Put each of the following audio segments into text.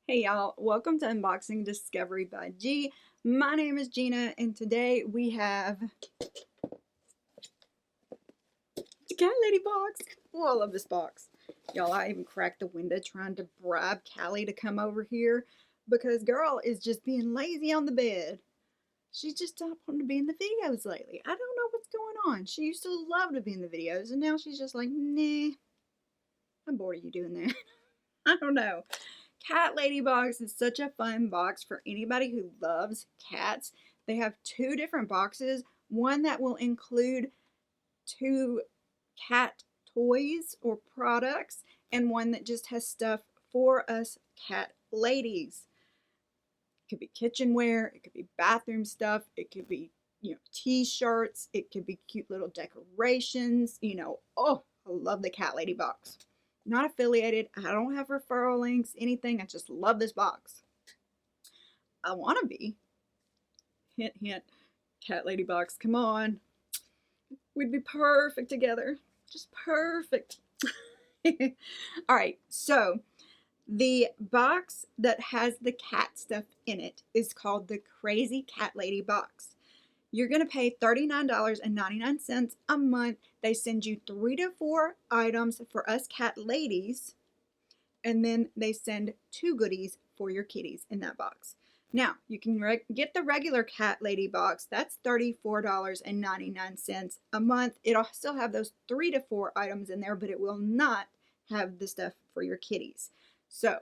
Hey y'all, welcome to Unboxing Discovery by G. My name is Gina and today we have the Cat Lady box. Oh, I love this box. Y'all, I even cracked the window trying to bribe Callie to come over here because girl is just being lazy on the bed. She's just stopped wanting to be in the videos lately. I don't know what's going on. She used to love to be in the videos and now she's just like, nah, I'm bored of you doing that. I don't know. CatLadyBox is such a fun box for anybody who loves cats. They have two different boxes, one that will include two cat toys or products, and one that just has stuff for us cat ladies. It could be kitchenware, it could be bathroom stuff, it could be, t-shirts, it could be cute little decorations, oh, I love the CatLadyBox. Not affiliated, I don't have referral links, anything, I just love this box. I want to be. Hint, hint. CatLadyBox, come on. We'd be perfect together. Just perfect. All right, so the box that has the cat stuff in it is called the Crazy Cat Lady Box. You're going to pay $39.99 a month. They send you 3 to 4 items for us cat ladies, and then they send 2 goodies for your kitties in that box. Now, you can get the regular Cat Lady box. That's $34.99 a month. It'll still have those 3 to 4 items in there, but it will not have the stuff for your kitties. So,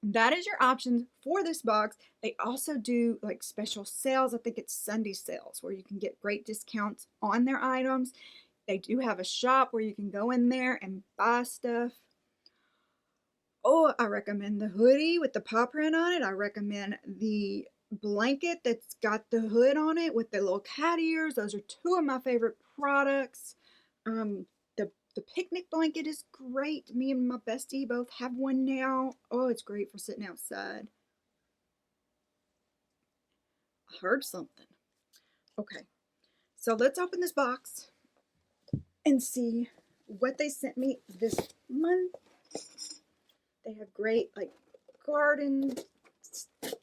that is your options for this box. They also do like special sales. I think it's Sunday sales where you can get great discounts on their items. They do have a shop where you can go in there and buy stuff. Oh, I recommend the hoodie with the paw print on it. I recommend the blanket that's got the hood on it with the little cat ears. Those are 2 of my favorite products. The picnic blanket is great. Me and my bestie both have one now. Oh, it's great for sitting outside. I heard something. Okay, so let's open this box and see what they sent me this month. They have great like garden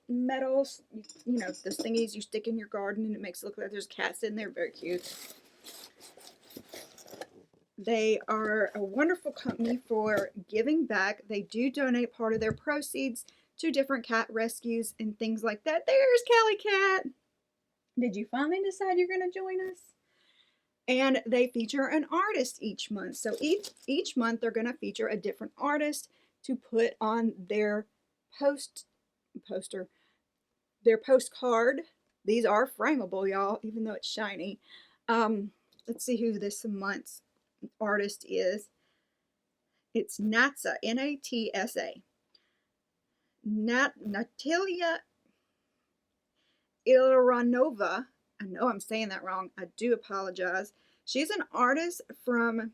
metals, those thingies you stick in your garden and it makes it look like there's cats in there. Very cute. They are a wonderful company for giving back. They do donate part of their proceeds to different cat rescues and things like that. There's Callie Cat. Did you finally decide you're going to join us? And they feature an artist each month. So each month they're going to feature a different artist to put on their their postcard. These are frameable, y'all, even though it's shiny. Let's see who this month's artist is. It's Natsa, N-A-T-S-A. Natalia Ilranova. I know I'm saying that wrong. I do apologize. She's an artist from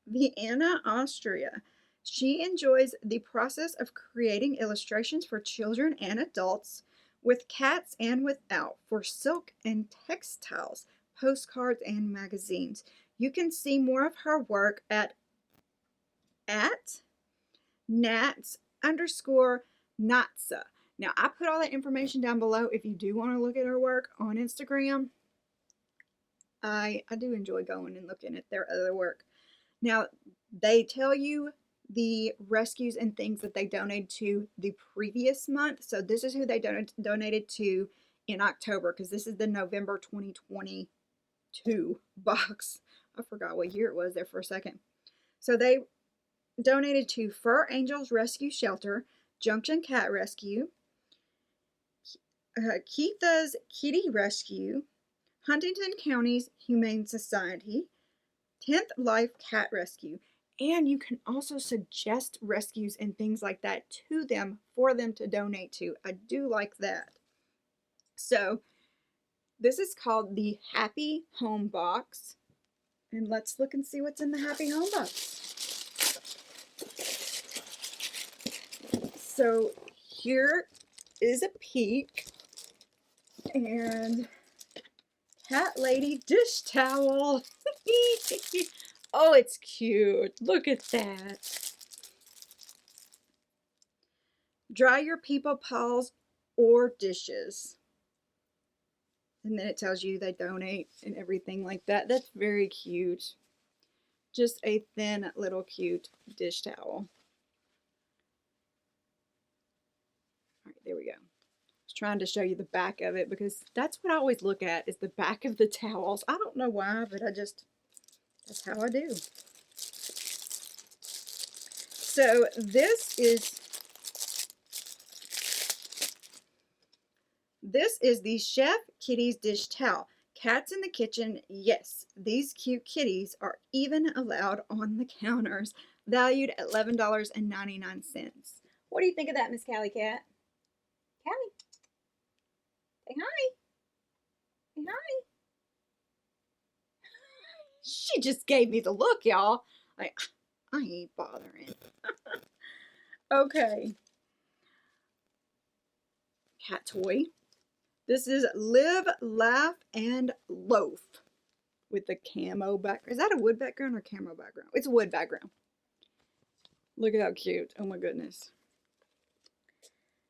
Vienna, Austria. She enjoys the process of creating illustrations for children and adults with cats and without for silk and textiles, postcards, and magazines. You can see more of her work at nats_natsa. Now, I put all that information down below if you do want to look at her work on Instagram. I do enjoy going and looking at their other work. Now, they tell you the rescues and things that they donated to the previous month. So this is who they donated to in October, because this is the November 2022 box. I forgot what year it was there for a second. So they donated to Fur Angels Rescue Shelter, Junction Cat Rescue, Keitha's Kitty Rescue, Huntington County's Humane Society, 10th Life Cat Rescue, and you can also suggest rescues and things like that to them for them to donate to. I do like that. So this is called the Happy Home Box, and let's look and see what's in the Happy Home Box. So here is a peek, and Cat Lady dish towel. Oh, it's cute. Look at that. Dry your people paws or dishes. And then it tells you they donate and everything like that. That's very cute. Just a thin little cute dish towel. All right, there we go. I was trying to show you the back of it because that's what I always look at, is the back of the towels. I don't know why, but that's how I do. So this is the Chef Kitties dish towel. Cats in the kitchen, yes. These cute kitties are even allowed on the counters, valued at $11.99. What do you think of that, Miss Callie Cat? Callie, say hi. Say hi. She just gave me the look, y'all. I ain't bothering. Okay. Cat toy. This is Live, Laugh, and Loaf with the camo background. Is that a wood background or camo background? It's a wood background. Look at how cute. Oh my goodness.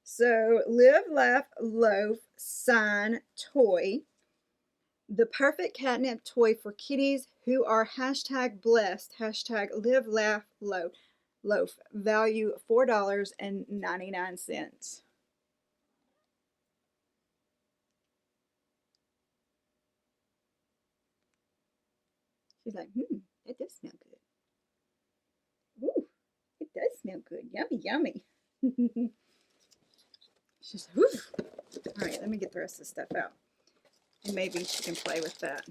So, Live, Laugh, Loaf sign toy. The perfect catnip toy for kitties who are hashtag blessed, hashtag live, laugh, loaf. Value $4.99. She's like, that does smell good. Ooh, it does smell good. Yummy, yummy. She's like, ooh. All right, let me get the rest of the stuff out. And maybe she can play with that.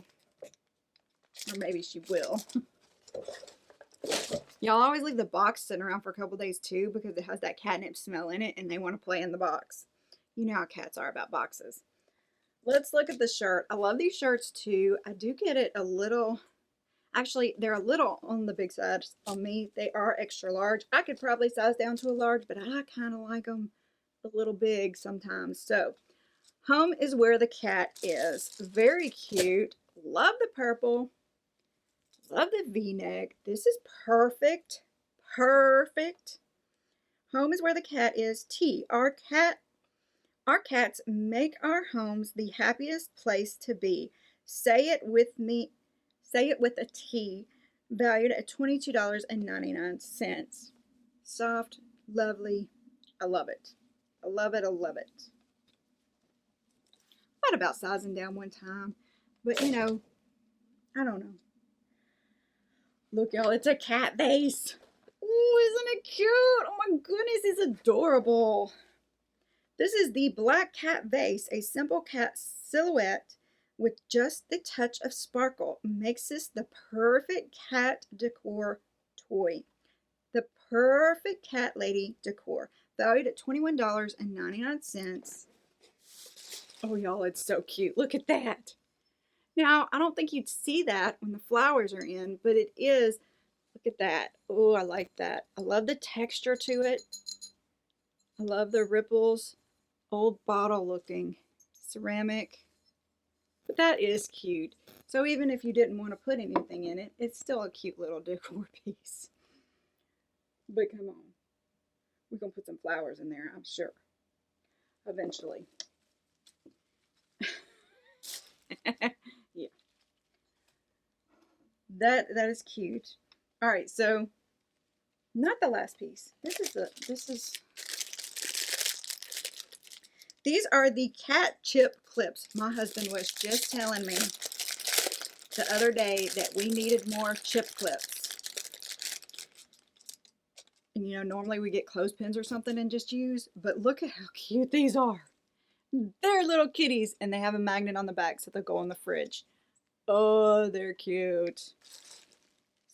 Or maybe she will. Y'all always leave the box sitting around for a couple days too because it has that catnip smell in it and they want to play in the box. You know how cats are about boxes. Let's look at the shirt. I love these shirts too. I do get it a little, actually they're a little on the big side on me. They are extra large. I could probably size down to a large, but I kind of like them a little big sometimes. So home is where the cat is. Very cute. Love the purple. Love the V-neck. This is perfect. Perfect. Home is where the cat is. T. Our cats make our homes the happiest place to be. Say it with me. Say it with a T. Valued at $22.99. Soft, lovely. I love it. I love it. I love it. Thought about sizing down one time, but you know, I don't know. Look, y'all, it's a cat vase. Ooh, isn't it cute? Oh my goodness, it's adorable. This is the Black Cat Vase, a simple cat silhouette with just the touch of sparkle. Makes this the perfect cat decor toy. The perfect cat lady decor. Valued at $21.99. Oh, y'all, it's so cute. Look at that. Now, I don't think you'd see that when the flowers are in, but it is. Look at that. Oh, I like that. I love the texture to it. I love the ripples. Old bottle looking. Ceramic. But that is cute. So even if you didn't want to put anything in it, it's still a cute little decor piece. But come on. We're going to put some flowers in there, I'm sure. Eventually. Yeah. That is cute. All right, so not the last piece. These are the cat chip clips. My husband was just telling me the other day that we needed more chip clips. And you know, normally we get clothespins or something and just use, but look at how cute these are. They're little kitties and they have a magnet on the back so they'll go in the fridge. Oh, they're cute.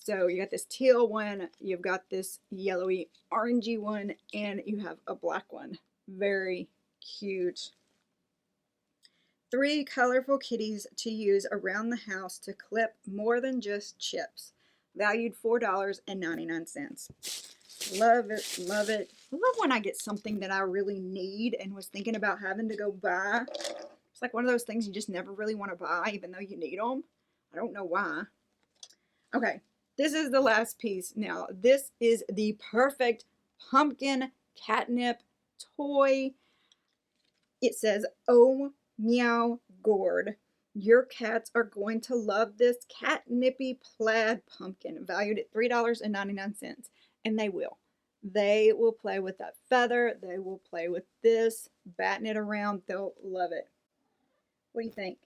So you got this teal one, you've got this yellowy orangey one, and you have a black one. Very cute. 3 colorful kitties to use around the house to clip more than just chips. Valued $4.99. Love it, love it. I love when I get something that I really need and was thinking about having to go buy. It's like one of those things you just never really want to buy even though you need them. I don't know why. Okay, this is the last piece. Now, this is the perfect pumpkin catnip toy. It says, "Oh, meow gourd. Your cats are going to love this catnippy plaid pumpkin," valued at $3.99. And they will. They will play with that feather. They will play with this, batting it around. They'll love it. What do you think?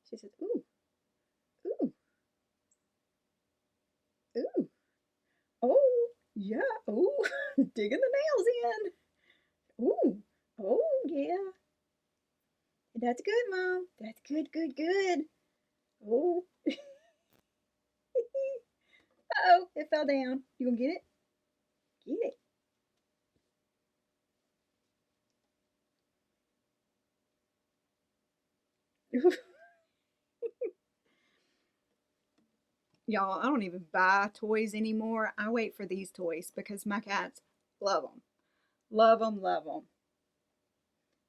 She says, "Ooh, ooh, ooh, oh, yeah, ooh," digging the nails in. Ooh, oh, yeah. That's good, Mom. That's good, good, good. Oh, uh-oh, it fell down. You gonna get it? Get it. Y'all, I don't even buy toys anymore. I wait for these toys because my cats love them. Love them, love them.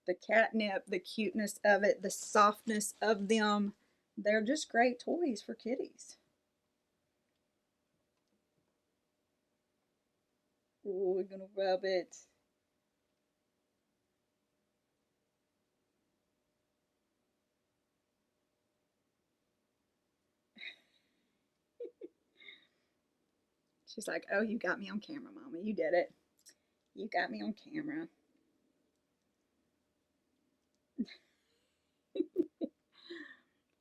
The catnip, the cuteness of it, the softness of them. They're just great toys for kitties. Oh, we're gonna rub it. She's like, "Oh, you got me on camera, Mama. You did it. You got me on camera."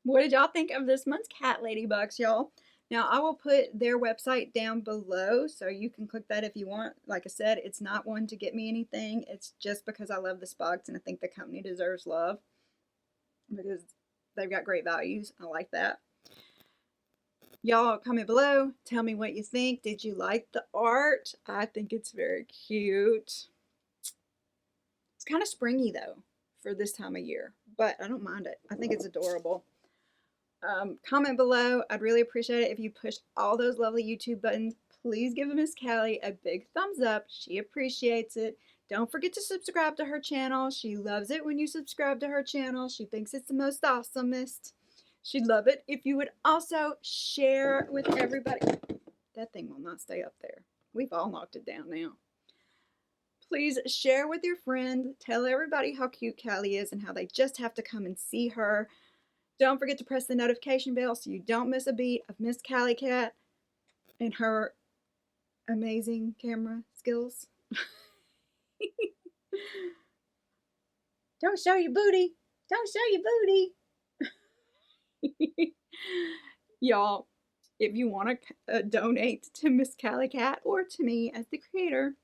What did y'all think of this month's CatLadyBox, y'all? Now, I will put their website down below, so you can click that if you want. Like I said, it's not one to get me anything. It's just because I love this box and I think the company deserves love because they've got great values. I like that. Y'all comment below. Tell me what you think. Did you like the art? I think it's very cute. It's kind of springy, though, for this time of year, but I don't mind it. I think it's adorable. Comment below. I'd really appreciate it if you push all those lovely YouTube buttons. Please give Miss Callie a big thumbs up. She appreciates it. Don't forget to subscribe to her channel. She loves it when you subscribe to her channel. She thinks it's the most awesomest. She'd love it if you would also share with everybody. That thing will not stay up there. We've all knocked it down now. Please share with your friend. Tell everybody how cute Callie is and how they just have to come and see her. Don't forget to press the notification bell so you don't miss a beat of Miss Callie Cat and her amazing camera skills. Don't show your booty. Don't show your booty. Y'all, if you want to donate to Miss Callie Cat or to me as the creator,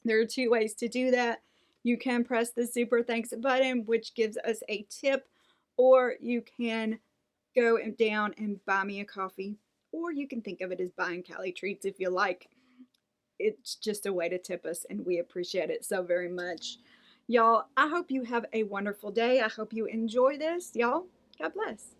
there are two ways to do that. You can press the super thanks button, which gives us a tip, or you can go down and buy me a coffee, or you can think of it as buying Callie treats if you like. It's just a way to tip us, and we appreciate it so very much. Y'all, I hope you have a wonderful day. I hope you enjoy this. Y'all, God bless.